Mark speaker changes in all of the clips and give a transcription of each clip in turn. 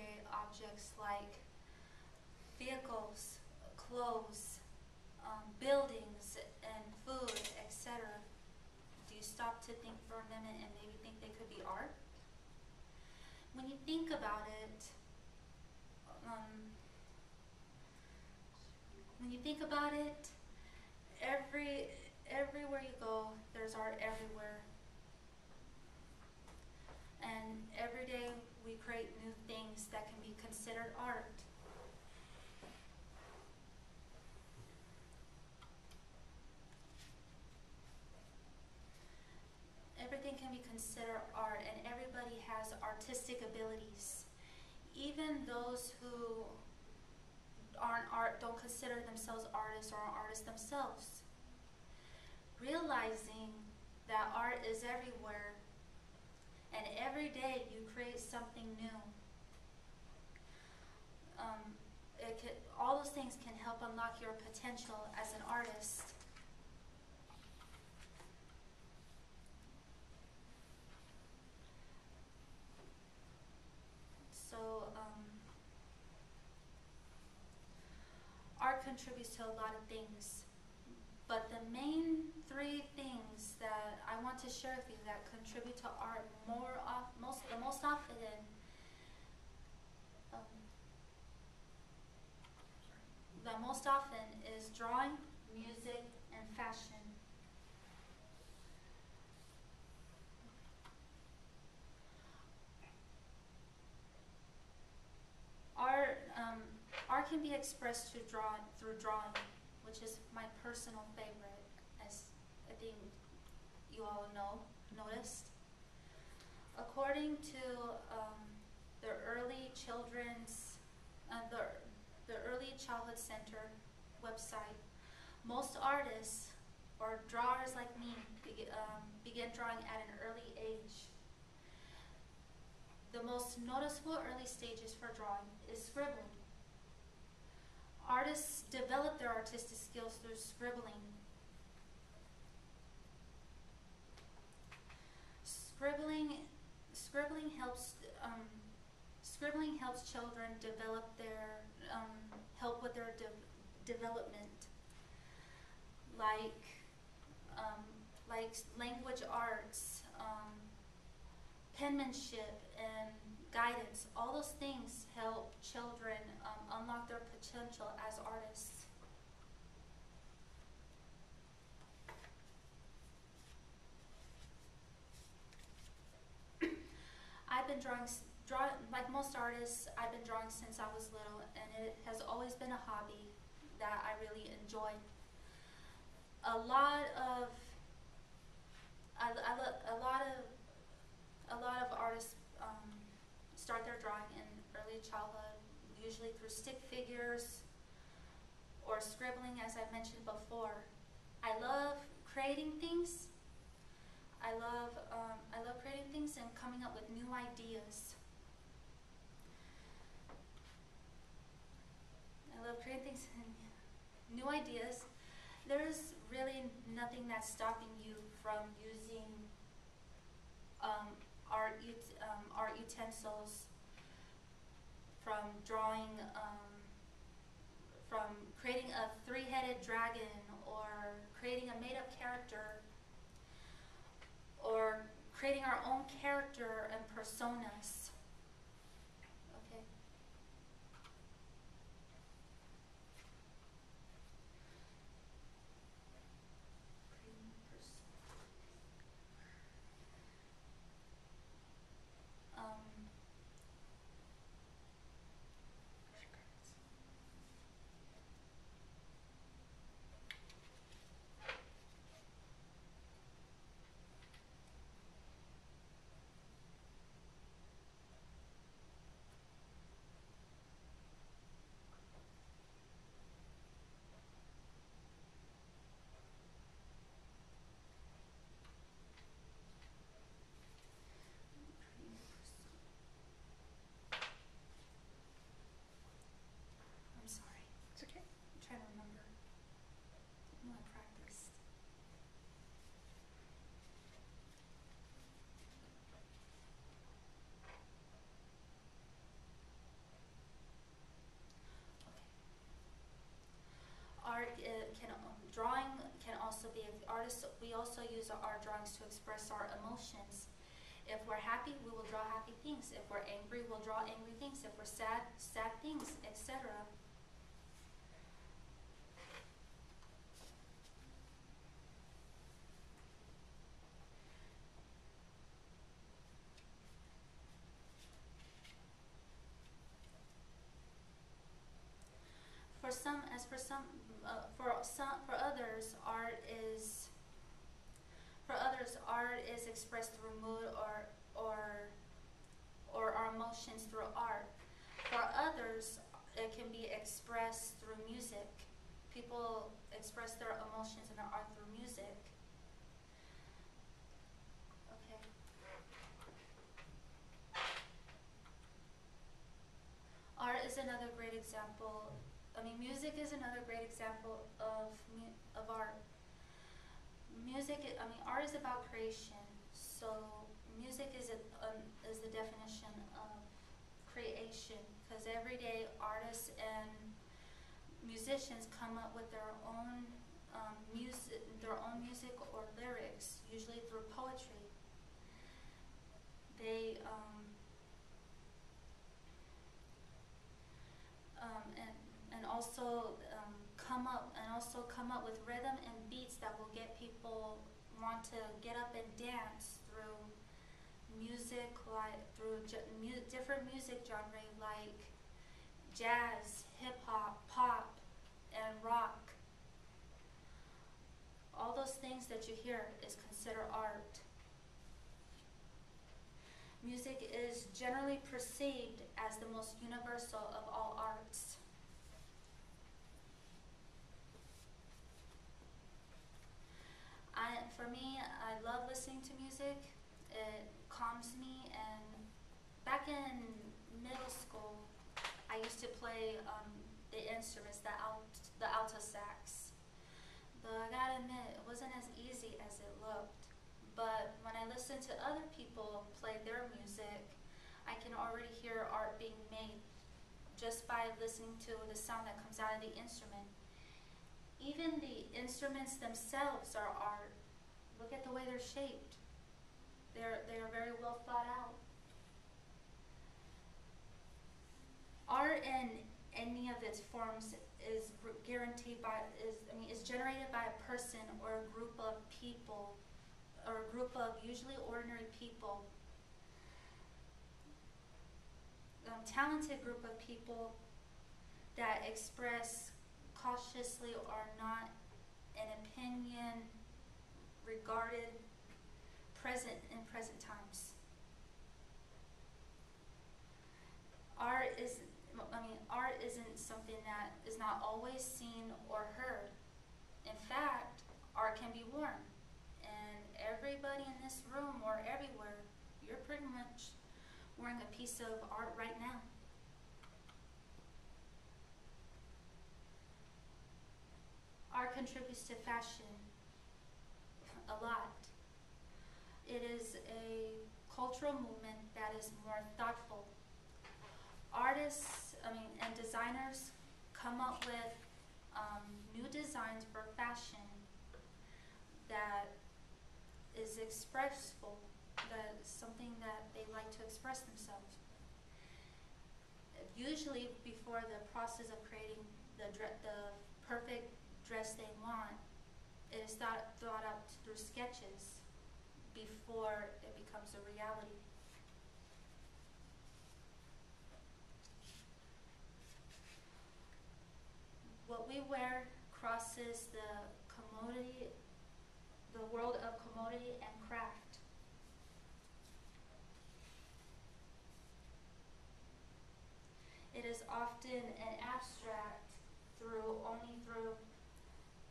Speaker 1: create objects like vehicles, clothes, buildings, and food, etc., do you stop to think for a minute and maybe think they could be art? When you think about it, everywhere you go, there's art everywhere. And every day we create new things that can be considered art. Everything can be considered art, and everybody has artistic abilities. Even those who don't consider themselves artists or aren't artists themselves. Realizing that art is everywhere, and every day you create something new. All those things can help unlock your potential as an artist. So, art contributes to a lot of things, but the main three things that I want to share with you that contribute to art the most often is drawing, music, and fashion. Art can be expressed through drawing, which is my personal favorite, as I think you all noticed. According to the Early Childhood Center website, most artists or drawers like me begin drawing at an early age. The most noticeable early stages for drawing is scribbling. Artists develop their artistic skills through scribbling. Scribbling helps children help with their development, like language arts, penmanship, and guidance. All those things help children unlock their potential as artists. I've been drawing, like most artists, I've been drawing since I was little, and it has always been a hobby that I really enjoy. A lot of artists start their drawing in early childhood, usually through stick figures or scribbling, as I mentioned before. I love creating things. I love creating things and coming up with new ideas. I love creating things and new ideas. There's really nothing that's stopping you from using art utensils, from drawing, from creating a three-headed dragon, or creating a made-up character, or creating our own character and personas. Okay. artists, we also use our drawings to express our emotions. If we're happy, we will draw happy things. If we're angry, we'll draw angry things. If we're sad, sad things, etc. For others, art is expressed through mood or our emotions through art. For others, it can be expressed through music. People express their emotions and their art through music. Okay. Art is another great example. Music is another great example of art. Art is about creation. So music is the definition of creation, because every day artists and musicians come up with their own music or lyrics, usually through poetry. They come up with rhythm and beats that will get people want to get up and dance through music, different music genres like jazz, hip hop, pop, and rock. All those things that you hear is considered art. Music is generally perceived as the most universal of all arts. For me, I love listening to music. It calms me, and back in middle school, I used to play the instruments, the alto sax. But I gotta admit, it wasn't as easy as it looked. But when I listen to other people play their music, I can already hear art being made just by listening to the sound that comes out of the instrument. Even the instruments themselves are art. Look at the way they're shaped. They are very well thought out. Art in any of its forms is generated by a person or a group of people, or a group of usually ordinary people. Talented group of people that express cautiously or not an opinion regarded in present times. Art isn't something that is not always seen or heard. In fact, art can be worn, and everybody in this room or everywhere, you're pretty much wearing a piece of art right now. Art contributes to fashion a lot. It is a cultural movement that is more thoughtful. Artists, and designers come up with new designs for fashion that is expressive, that is something that they like to express themselves. Usually, before the process of creating the perfect dress they want, it is thought out through sketches before it becomes a reality. What we wear crosses the world of commodity and craft. It is often an abstract. Only through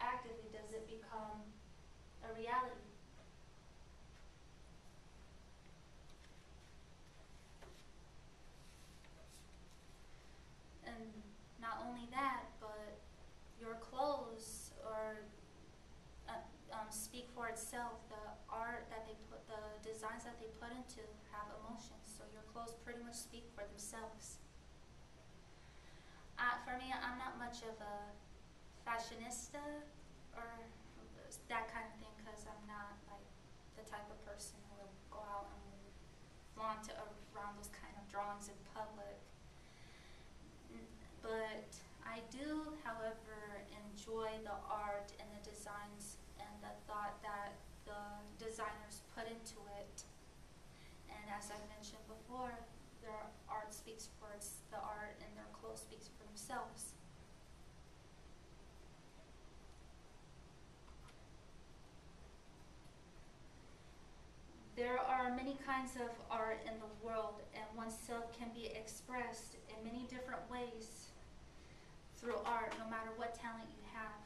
Speaker 1: actively does it become a reality. And not only that, but your clothes speak for itself. The art that the designs that they put into have emotions. So your clothes pretty much speak for themselves. For me, I'm not much of a fashionista or that kind of thing, because I'm not like the type of person who will go out and flaunt around those kind of drawings in public. But I do, however, enjoy the art and the designs and the thought that the designers put into it. And as I mentioned before, their art speaks for the art, and their clothes speaks for themselves. There are many kinds of art in the world, and oneself can be expressed in many different ways through art, no matter what talent you have.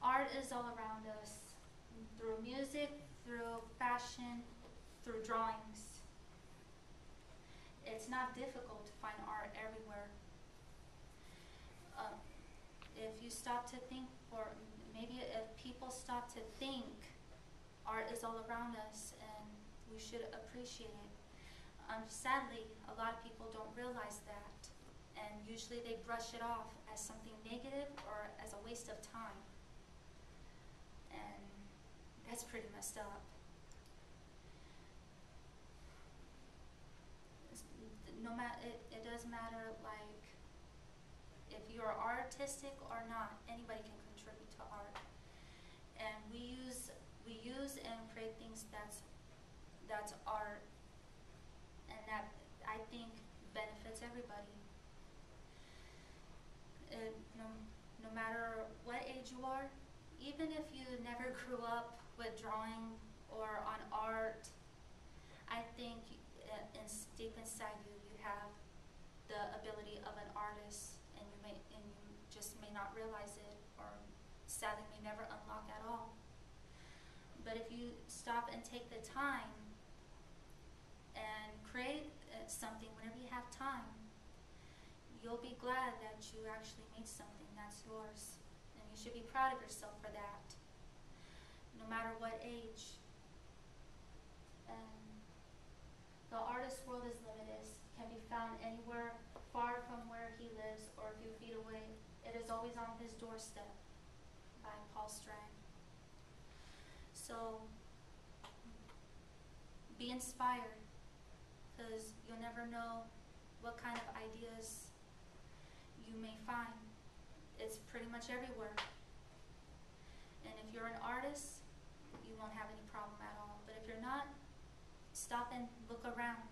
Speaker 1: Art is all around us, through music, through fashion, through drawings. It's not difficult to find art everywhere. If you stop to think, or maybe if people stop to think, art is all around us and we should appreciate it. Sadly, a lot of people don't realize that, and usually they brush it off as something negative or as a waste of time. And that's pretty messed up. It does matter, like, if you're artistic or not, anybody can contribute to art. And we use and create things that's art, and that I think benefits everybody. No matter what age you are, even if you never grew up with drawing or on art, I think deep inside you, you have the ability of an artist, and you just may not realize it, or sadly may never unlock at all. But if you stop and take the time and create something whenever you have time, you'll be glad that you actually made something that's yours, and you should be proud of yourself for that, no matter what age. And the artist's world is limitless, can be found anywhere far from where he lives or a few feet away. It is always on his doorstep, by Paul Strang. So be inspired, because you'll never know what kind of ideas you may find. It's pretty much everywhere. And if you're an artist, you won't have any problem at all. But if you're not, stop and look around.